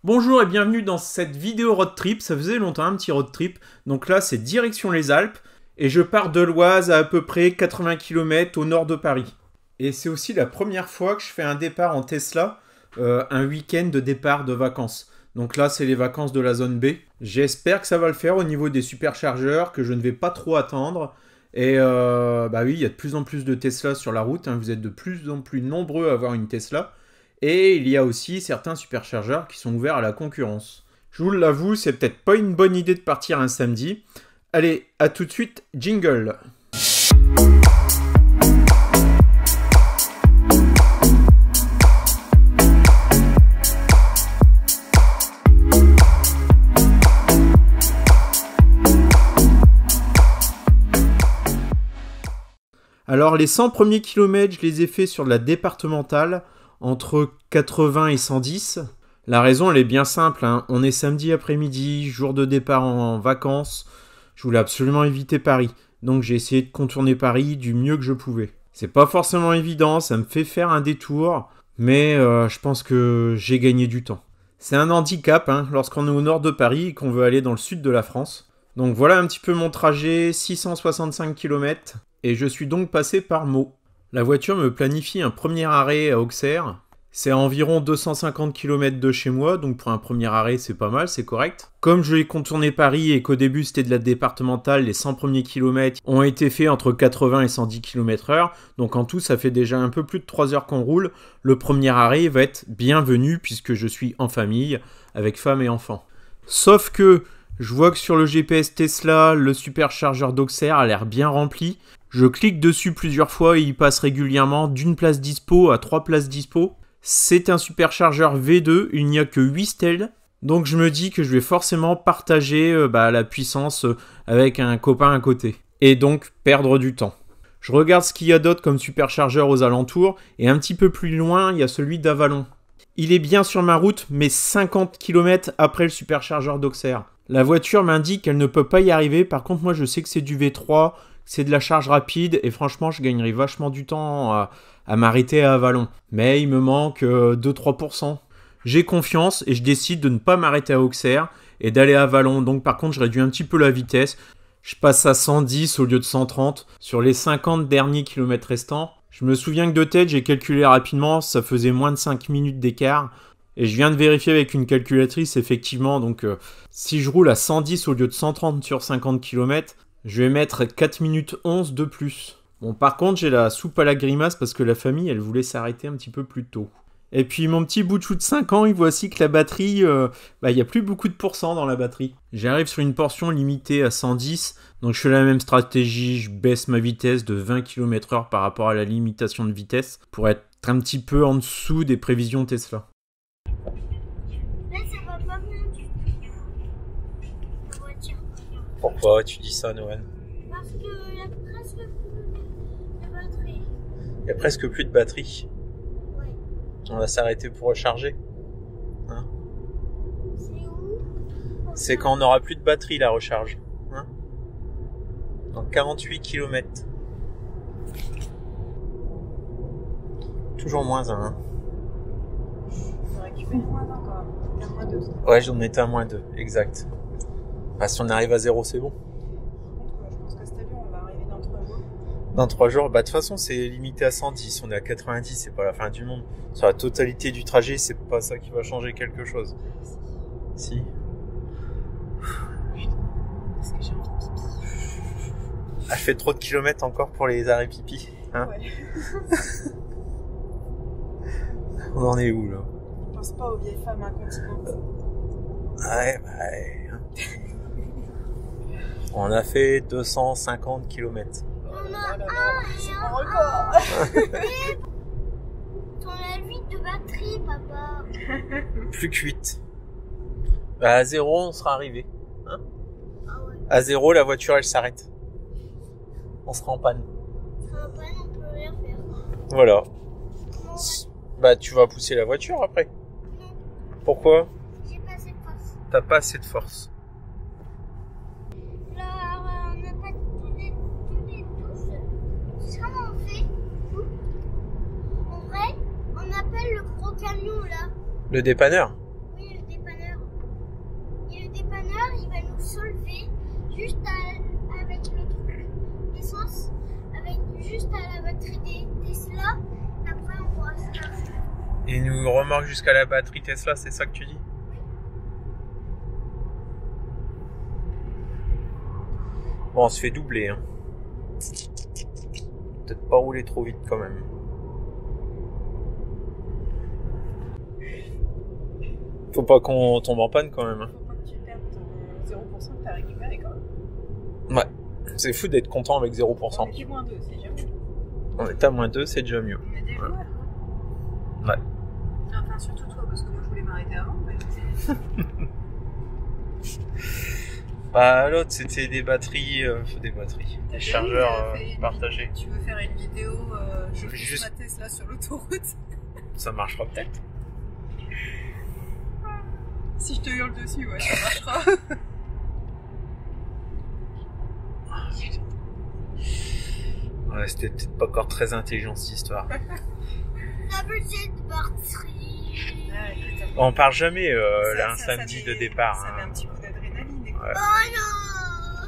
Bonjour et bienvenue dans cette vidéo road trip. Ça faisait longtemps un petit road trip. Donc là c'est direction les Alpes et je pars de l'Oise à peu près 80 km au nord de Paris. Et c'est aussi la première fois que je fais un départ en Tesla, un week-end de départ de vacances. Donc là c'est les vacances de la zone B. J'espère que ça va le faire au niveau des superchargeurs, que je ne vais pas trop attendre. Et bah oui, il y a de plus en plus de Tesla sur la route, hein. Vous êtes de plus en plus nombreux à avoir une Tesla. Et il y a aussi certains superchargeurs qui sont ouverts à la concurrence. Je vous l'avoue, c'est peut-être pas une bonne idée de partir un samedi. Allez, à tout de suite, jingle. Alors les 100 premiers kilomètres, je les ai faits sur de la départementale, entre 80 et 110. La raison, elle est bien simple, hein. On est samedi après-midi, jour de départ en vacances. Je voulais absolument éviter Paris. Donc j'ai essayé de contourner Paris du mieux que je pouvais. C'est pas forcément évident, ça me fait faire un détour, mais je pense que j'ai gagné du temps. C'est un handicap, hein, lorsqu'on est au nord de Paris et qu'on veut aller dans le sud de la France. Donc voilà un petit peu mon trajet, 665 km. Et je suis donc passé par Meaux. La voiture me planifie un premier arrêt à Auxerre. C'est à environ 250 km de chez moi, donc pour un premier arrêt, c'est pas mal, c'est correct. Comme je vais contourner Paris et qu'au début c'était de la départementale, les 100 premiers kilomètres ont été faits entre 80 et 110 km/h, donc en tout ça fait déjà un peu plus de 3 heures qu'on roule. Le premier arrêt va être bienvenu puisque je suis en famille, avec femme et enfant. Sauf que je vois que sur le GPS Tesla, le superchargeur d'Auxerre a l'air bien rempli. Je clique dessus plusieurs fois et il passe régulièrement d'une place dispo à 3 places dispo. C'est un superchargeur V2, il n'y a que 8 stèles. Donc je me dis que je vais forcément partager la puissance avec un copain à côté. Et donc perdre du temps. Je regarde ce qu'il y a d'autre comme superchargeur aux alentours. Et un petit peu plus loin, il y a celui d'Avalon. Il est bien sur ma route, mais 50 km après le superchargeur d'Auxerre. La voiture m'indique qu'elle ne peut pas y arriver. Par contre, moi je sais que c'est du V3. C'est de la charge rapide et franchement, je gagnerai vachement du temps à m'arrêter à Avalon. Mais il me manque 2-3%. J'ai confiance et je décide de ne pas m'arrêter à Auxerre et d'aller à Avalon. Donc par contre, je réduis un petit peu la vitesse. Je passe à 110 au lieu de 130 sur les 50 derniers kilomètres restants. Je me souviens que de tête, j'ai calculé rapidement, ça faisait moins de 5 minutes d'écart. Et je viens de vérifier avec une calculatrice, effectivement. Donc si je roule à 110 au lieu de 130 sur 50 km, je vais mettre 4 minutes 11 de plus. Bon, par contre, j'ai la soupe à la grimace parce que la famille, elle voulait s'arrêter un petit peu plus tôt. Et puis, mon petit bout de chou de 5 ans, il voit aussi que la batterie, il n'y a plus beaucoup de pourcents dans la batterie. J'arrive sur une portion limitée à 110, donc je fais la même stratégie, je baisse ma vitesse de 20 km/h par rapport à la limitation de vitesse pour être un petit peu en dessous des prévisions Tesla. Pourquoi tu dis ça, Noël? Parce qu'il y a presque plus de batterie. Il y a presque plus de batterie. Oui. On va s'arrêter pour recharger. Hein? C'est où? C'est quand on n'aura plus de batterie, la recharge. Hein? Dans 48 km. Toujours moins 1. Hein? On récupère moins 1 encore. À moins 2. Ouais, j'en étais à moins 2, exact. Bah, si on arrive à 0, c'est bon. Je pense que cet avion, on va arriver dans 3 jours. Dans 3 jours, bah de toute façon, c'est limité à 110. On est à 90, c'est pas la fin du monde. Sur la totalité du trajet, c'est pas ça qui va changer quelque chose. Si. Parce que j'ai envie de pipi. Elle fait trop de kilomètres encore pour les arrêts pipi. Hein? Ouais. On en est où, là? On pense pas aux vieilles femmes incontinentes. Ouais. On a fait 250 km. On a C'est mon record. T'en as 8 de batterie, papa. Plus que 8. Bah, à 0, on sera arrivé. Hein? Ah ouais. À 0, la voiture, elle s'arrête. On sera en panne. Ça va pas, on peut rien faire. Voilà. Comment on va... Bah, tu vas pousser la voiture après. Non, Pourquoi? j'ai pas assez de force. T'as pas assez de force. Là, on n'a pas tous les tous. Ça, on fait. En vrai, on appelle le gros camion là. Le dépanneur? Oui, le dépanneur. s'enlever juste avec le truc d'essence, avec juste à la batterie des Tesla. Et après, on pourra se charger. Et nous remorque jusqu'à la batterie Tesla, c'est ça que tu dis? Bon, on se fait doubler, hein. Peut-être pas rouler trop vite quand même. Faut pas qu'on tombe en panne quand même, hein. Faut pas que tu perdes ton 0% que t'as récupéré quand même. Ouais, c'est fou d'être content avec 0%. On est moins 2, c'est déjà mieux. On est à -2, c'est déjà mieux. On est des joueurs. Ouais. Enfin, surtout toi, parce que moi je voulais m'arrêter avant. Mais... Bah, l'autre, c'était des batteries, des chargeurs partagés. Tu veux faire une vidéo, je pousse Juste- ma Tesla sur l'autoroute. Ça marchera peut-être. Si je te hurle dessus, ouais, ça marchera. Ouais, c'était peut-être pas encore très intelligent cette histoire. La budget de batterie. On part jamais Ça- un ça samedi met- de départ. Ça met un petit coup d'adrénaline. Et... Ouais. Oh non!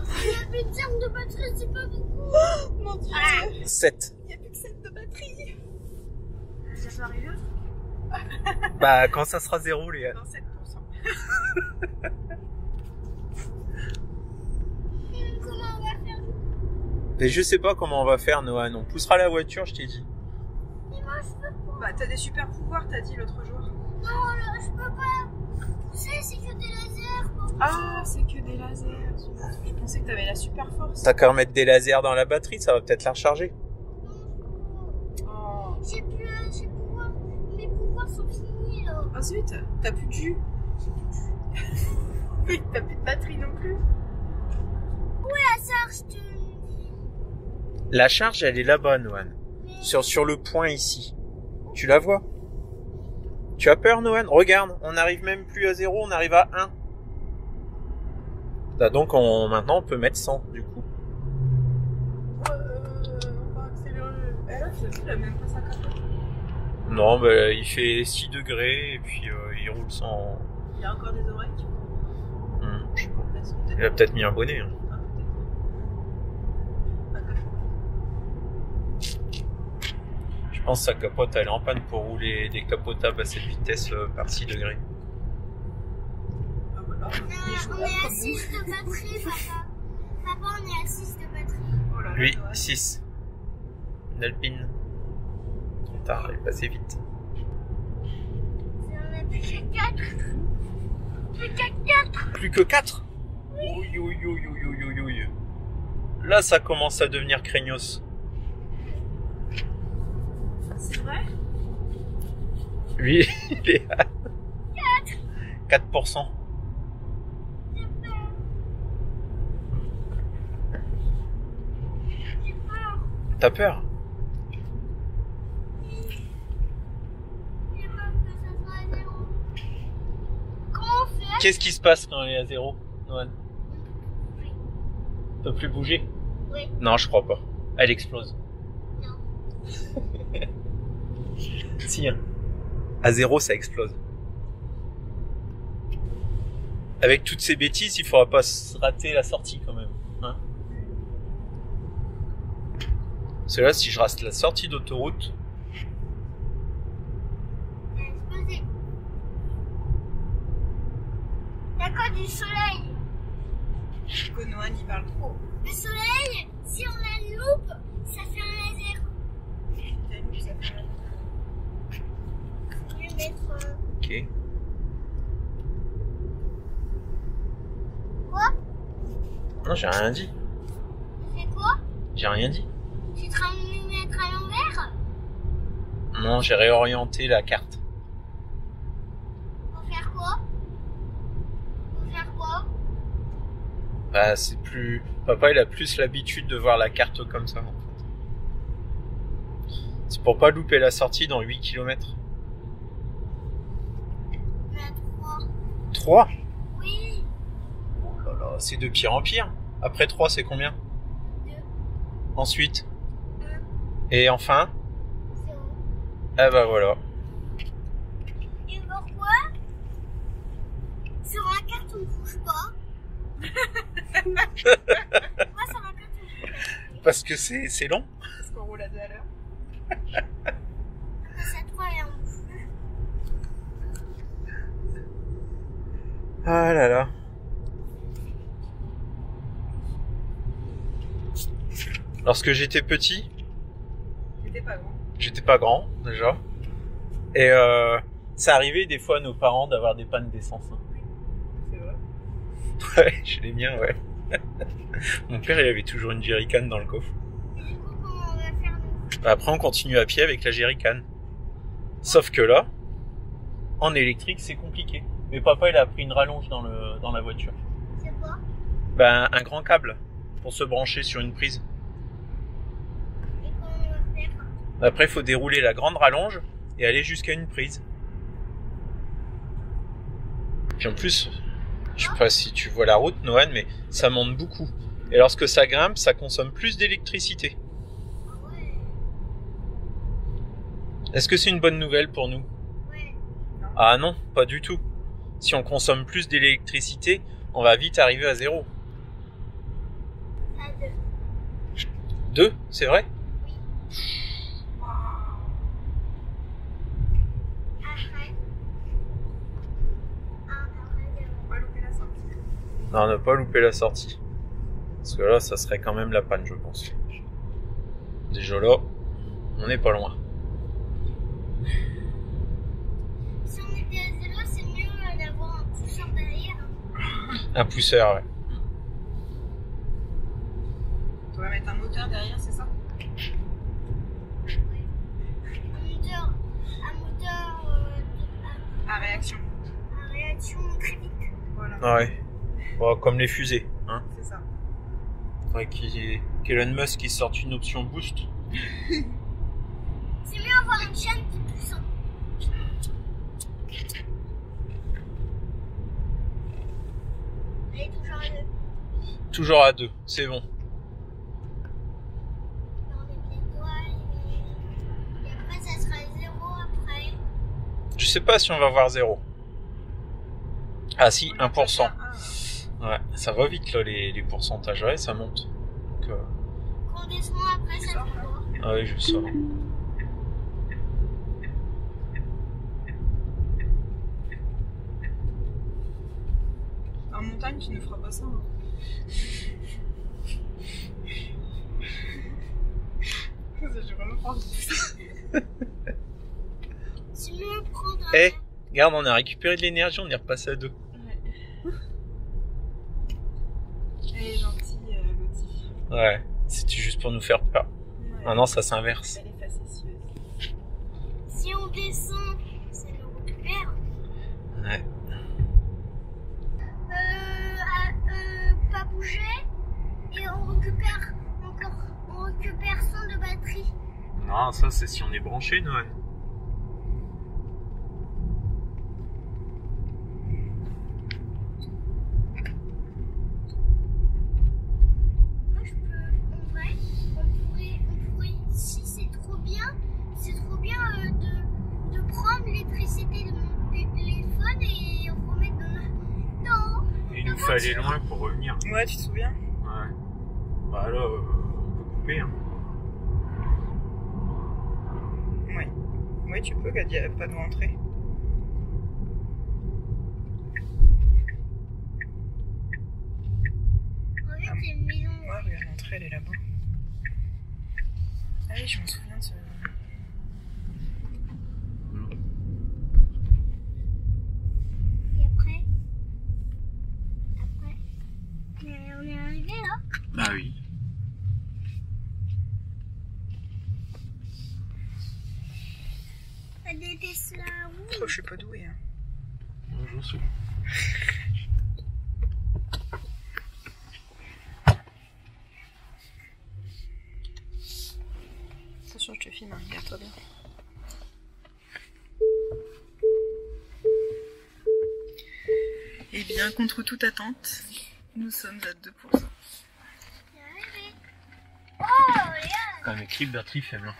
La budget de batterie, c'est pas beaucoup. Mon dieu! 7. Il n'y a plus que 7 de batterie! Ça peut arriver? Bah, quand ça sera 0, Léa. Dans 7%. Comment on va faire? Mais je sais pas comment on va faire, Noah. On poussera la voiture, je t'ai dit. Mais moi, je peux pas. Bah, t'as des super pouvoirs, t'as dit l'autre jour. Non, là, je peux pas. Pousser, c'est que des lasers. Quoi. Ah, c'est que des lasers. Je pensais que t'avais la super force. T'as qu'à remettre des lasers dans la batterie, ça va peut-être la recharger. Oh. J'ai plus pouvoir. Mes pouvoirs sont finis là. Ah zut, t'as plus de jus. T'as plus de batterie non plus. La charge, je te le dis. La charge, elle est là-bas, Noah. Sur le point ici. Tu la vois? Tu as peur, Noah? Regarde, on n'arrive même plus à 0, on arrive à 1. Là, donc, maintenant, on peut mettre 100, du coup. On va accélérer. Eh là, il a même pas sa capote. Non, bah, il fait 6 degrés, et puis il roule sans... Il y a encore des oreilles, tu vois. Je sais pas. Elles sont Il a peut-être mis un bonnet. Hein. Ah, peut-être. Pas Je pense que sa capote, elle est en panne pour rouler décapotable à cette vitesse par 6 degrés. Ah, voilà. On est à 6 de batterie, papa. Papa, on est à 6 de batterie. Oh là là, Lui, Noël. 6. Une Alpine. Trop tard, elle est passée vite. On a plus que 4. Plus que 4. Plus que 4. Oui. Oui. Là, ça commence à devenir craignos. C'est vrai? Lui, il est à 4%. J'ai peur. T'as peur? J'ai peur que ça soit à 0. Comment on fait? Qu'est-ce qui se passe quand elle est à 0, Noël? Elle peut plus bouger? Oui. Non, je crois pas. Elle explose. Non. Si, hein. À 0, ça explose. Avec toutes ces bêtises, il faudra pas se rater la sortie quand même. Hein, parce que là, si je rate la sortie d'autoroute, Elle a explosé. D'accord, du soleil. Que Noël y parle trop. Le soleil, si on a une loupe, ça fait un laser. T'as vu, ça fait mal. Je vais mettre. ok. Quoi? Non, j'ai rien dit. C'est quoi? J'ai rien dit. Tu es en train de me mettre à l'envers? Non, j'ai réorienté la carte. Pour faire quoi? Pour faire quoi? Bah, c'est plus... Papa, il a plus l'habitude de voir la carte comme ça, en fait. C'est pour pas louper la sortie dans 8 km. On a 3. 3? Oui. Oh là là, c'est de pire en pire. Après 3, c'est combien? 2. Ensuite? 1. Et enfin? 0. Ah bah voilà. Et pourquoi? Sur la carte, on ne bouge pas. Moi, ça m'a pas tout. Parce que c'est long. Parce qu'on roule à 2 à l'heure. Passe à 3 et on bouge plus. Ah là là. Lorsque j'étais petit, C'était pas grand. j'étais pas grand déjà, et ça arrivait des fois à nos parents d'avoir des pannes d'essence. Hein. C'est vrai. Ouais, chez les miens, ouais. Mon père, il avait toujours une jerrycan dans le coffre. Et du coup, comment on va faire nous? Après, on continue à pied avec la jerrycan. Sauf que là, en électrique, c'est compliqué. Mais papa, il a pris une rallonge dans la voiture. C'est quoi? Ben, un grand câble pour se brancher sur une prise. Et comment on va faire? Après, il faut dérouler la grande rallonge et aller jusqu'à une prise. Puis en plus, je sais pas si tu vois la route, Noan, mais ça monte beaucoup. Et lorsque ça grimpe, ça consomme plus d'électricité. Ah ouais. Est-ce que c'est une bonne nouvelle pour nous? Ouais. Ah non, pas du tout. Si on consomme plus d'électricité, on va vite arriver à 0. À 2. 2, c'est vrai? Après. On va louper la sortie. Non, on n'a pas loupé la sortie. Parce que là, ça serait quand même la panne, je pense. Déjà là, on n'est pas loin. Si on était à 0, c'est mieux d'avoir un pousseur derrière. Un pousseur, ouais. On va mettre un moteur derrière, c'est ça? Un moteur À réaction. à réaction très vite. Voilà. Ah ouais. Bon, comme les fusées, hein. C'est ça. Ouais, qu'Elon Musk qui sorte une option boost. C'est mieux avoir une chaîne qui pousse. Elle est toujours à 2. Toujours à 2, c'est bon. On est bientôt à et après ça sera 0 après. Je sais pas si on va voir 0. Ah si, 1%. Ouais, ça va vite là les pourcentages, ouais, ça monte. Donc, Quand on descend après ça fait quoi? ah oui, je sors. En montagne, tu ne feras pas ça. Hein. J'ai vraiment pas envie de ça. C'est mieux prendre un. Eh, regarde, on a récupéré de l'énergie, on est repassé à 2. Ouais. Elle est gentille, Lottie. Ouais, c'était juste pour nous faire peur. Ouais. Maintenant, ça s'inverse. Elle est facétieuse. Si on descend, ça nous récupère. Ouais. Pas bouger et on récupère encore. On récupère 100 de batterie. Non, ça c'est si on est branché, Noël. Moi je peux, en vrai, on pourrait, si c'est trop bien de prendre l'électricité de mon téléphone et remettre dans Il nous fallait loin pour revenir. Ouais, tu te souviens? Ouais. Bah là, on peut couper. Hein. Oui. Oui, tu peux, Gadi, elle a pas de rentrer. Regarde, c'est une maison. Ouais, regarde, l'entrée, elle est là-bas. Ah oui, je me souviens de ce... Et après, on est arrivé là. Bah oui. T'as des Tesla rouges. Oh, je suis pas douée. Hein. Bonjour, sous. Attention, je te filme, hein. Regarde-toi bien. Eh bien, contre toute attente, nous sommes à 2%. On est arrivé. Oh, regarde. Quand même écrit batterie faible. Hein.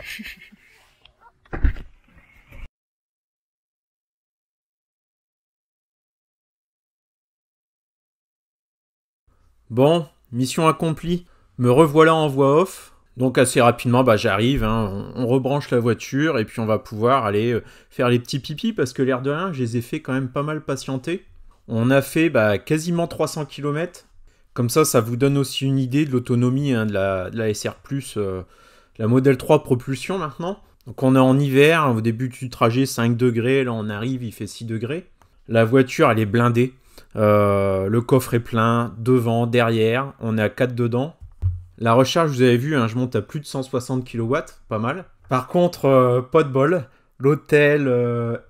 Bon, mission accomplie. Me revoilà en voix off. Donc assez rapidement, j'arrive, hein, on rebranche la voiture et puis on va pouvoir aller faire les petits pipis parce que l'air de rien, je les ai fait quand même pas mal patienter. On a fait quasiment 300 km. Comme ça vous donne aussi une idée de l'autonomie hein, de la SR+, la Model 3 propulsion maintenant. Donc on est en hiver, au début du trajet 5 degrés, là on arrive, il fait 6 degrés. La voiture elle est blindée, le coffre est plein, devant, derrière, on est à 4 dedans. La recharge, vous avez vu, hein, je monte à plus de 160 kW, pas mal. Par contre, pas de bol, l'hôtel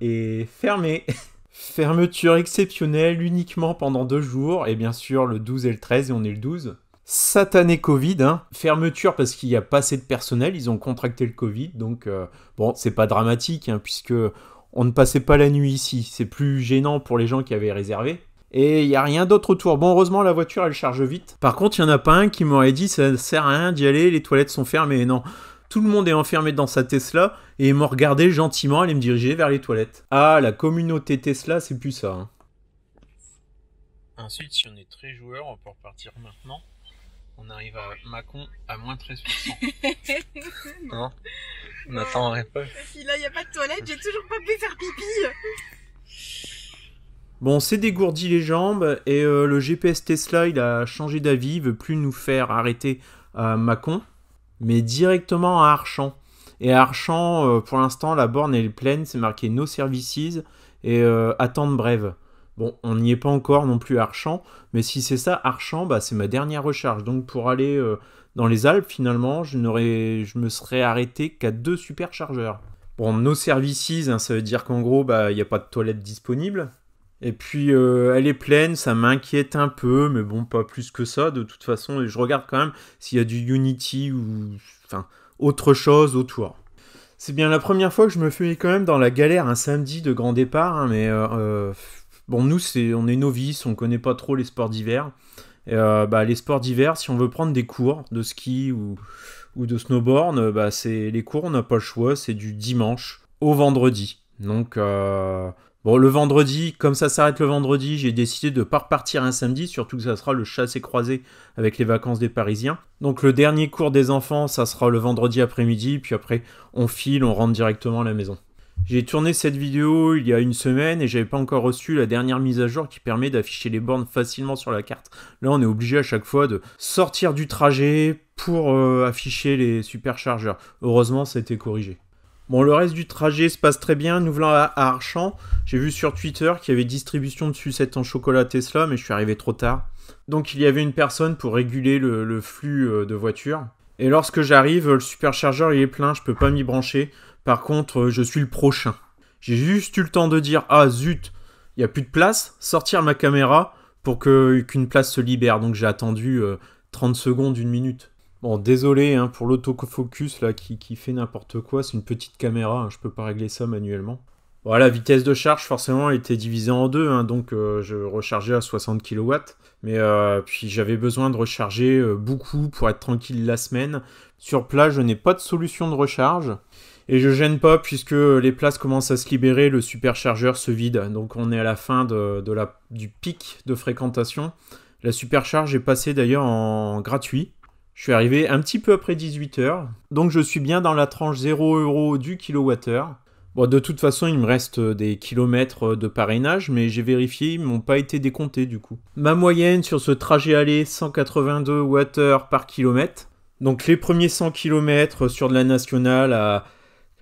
est fermé. Fermeture exceptionnelle uniquement pendant 2 jours, et bien sûr le 12 et le 13, et on est le 12. Satané Covid, hein. Fermeture parce qu'il n'y a pas assez de personnel, ils ont contracté le Covid, donc bon, c'est pas dramatique, hein, puisque on ne passait pas la nuit ici. C'est plus gênant pour les gens qui avaient réservé. Et il n'y a rien d'autre autour. Bon, heureusement, la voiture, elle charge vite. Par contre, il n'y en a pas un qui m'aurait dit ça ne sert à rien d'y aller, les toilettes sont fermées. Non, tout le monde est enfermé dans sa Tesla et ils m'ont regardé gentiment aller me diriger vers les toilettes. Ah, la communauté Tesla, c'est plus ça. Hein. Ensuite, si on est très joueur, on peut repartir maintenant. On arrive à Mâcon à moins 13%. Non, on n'attendrait pas. Si là, il n'y a pas de toilette, j'ai toujours pas pu faire pipi. Bon, on s'est dégourdi les jambes et le GPS Tesla, il a changé d'avis, il veut plus nous faire arrêter à Mâcon, mais directement à Archamps. Et à Archamps, pour l'instant, la borne elle est pleine, c'est marqué No Services et attente brève. Bon, on n'y est pas encore non plus à Archamps, mais si c'est ça, Archamps, c'est ma dernière recharge. Donc pour aller dans les Alpes, finalement, je me serais arrêté qu'à 2 superchargeurs. Bon, No Services, hein, ça veut dire qu'en gros, il n'y a pas de toilette disponible. Et puis, elle est pleine, ça m'inquiète un peu, mais bon, pas plus que ça, de toute façon. Et je regarde quand même s'il y a du Unity ou autre chose autour. C'est bien la première fois que je me fais quand même dans la galère un samedi de grand départ, hein, mais bon, nous, on est novices, on connaît pas trop les sports d'hiver. Et, les sports d'hiver, si on veut prendre des cours de ski ou de snowboard, les cours, on n'a pas le choix, c'est du dimanche au vendredi. Donc... Bon, le vendredi, comme ça s'arrête le vendredi, j'ai décidé de ne pas repartir un samedi, surtout que ça sera le chassé-croisé avec les vacances des Parisiens. Donc le dernier cours des enfants, ça sera le vendredi après-midi, puis après on file, on rentre directement à la maison. J'ai tourné cette vidéo il y a une semaine et j'avais pas encore reçu la dernière mise à jour qui permet d'afficher les bornes facilement sur la carte. Là, on est obligé à chaque fois de sortir du trajet pour afficher les superchargeurs. Heureusement, ça a été corrigé. Bon, le reste du trajet se passe très bien. Nous voilà à Archamps. J'ai vu sur Twitter qu'il y avait distribution de sucettes en chocolat Tesla, mais je suis arrivé trop tard. Donc il y avait une personne pour réguler le flux de voitures. Et lorsque j'arrive, le superchargeur il est plein, je peux pas m'y brancher. Par contre, je suis le prochain. J'ai juste eu le temps de dire « Ah zut, il n'y a plus de place », sortir ma caméra pour qu'une place se libère. Donc j'ai attendu 30 secondes, 1 minute. Bon, désolé hein, pour l'autofocus là qui fait n'importe quoi, c'est une petite caméra, hein, je peux pas régler ça manuellement. Bon, la vitesse de charge, forcément, elle était divisée en deux, hein, donc je rechargeais à 60 kW. Mais puis j'avais besoin de recharger beaucoup pour être tranquille la semaine. Sur place, je n'ai pas de solution de recharge. Et je gêne pas puisque les places commencent à se libérer, le superchargeur se vide. Donc on est à la fin du pic de fréquentation. La supercharge est passée d'ailleurs en gratuit. Je suis arrivé un petit peu après 18h, donc je suis bien dans la tranche 0 € du kWh. Bon, de toute façon, il me reste des kilomètres de parrainage, mais j'ai vérifié, ils m'ont pas été décomptés du coup. Ma moyenne sur ce trajet aller, 182 Wh par kilomètre. Donc les premiers 100 km sur de la nationale à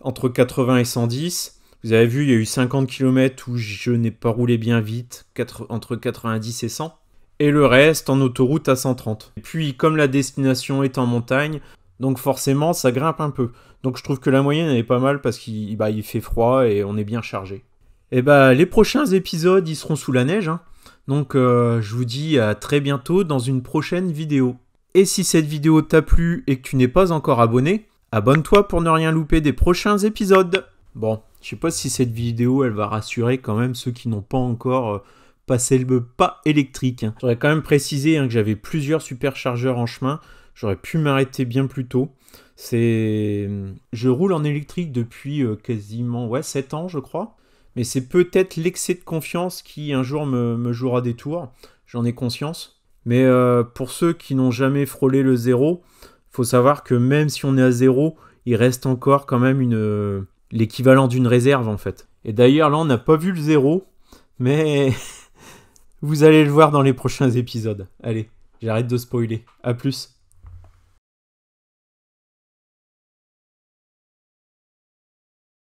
entre 80 et 110. Vous avez vu, il y a eu 50 km où je n'ai pas roulé bien vite, entre 90 et 100. Et le reste en autoroute à 130. Et puis, comme la destination est en montagne, donc forcément, ça grimpe un peu. Donc je trouve que la moyenne, elle est pas mal parce qu'il fait froid et on est bien chargé. Et les prochains épisodes, ils seront sous la neige. Hein. Donc je vous dis à très bientôt dans une prochaine vidéo. Et si cette vidéo t'a plu et que tu n'es pas encore abonné, abonne-toi pour ne rien louper des prochains épisodes. Bon, je sais pas si cette vidéo, elle va rassurer quand même ceux qui n'ont pas encore... passer le pas électrique. J'aurais quand même précisé que j'avais plusieurs superchargeurs en chemin. J'aurais pu m'arrêter bien plus tôt. Je roule en électrique depuis quasiment 7 ans, je crois. Mais c'est peut-être l'excès de confiance qui un jour me jouera des tours. J'en ai conscience. Mais pour ceux qui n'ont jamais frôlé le 0, faut savoir que même si on est à 0, il reste encore quand même l'équivalent d'une réserve en fait. Et d'ailleurs là on n'a pas vu le 0, mais vous allez le voir dans les prochains épisodes. Allez, j'arrête de spoiler. À plus.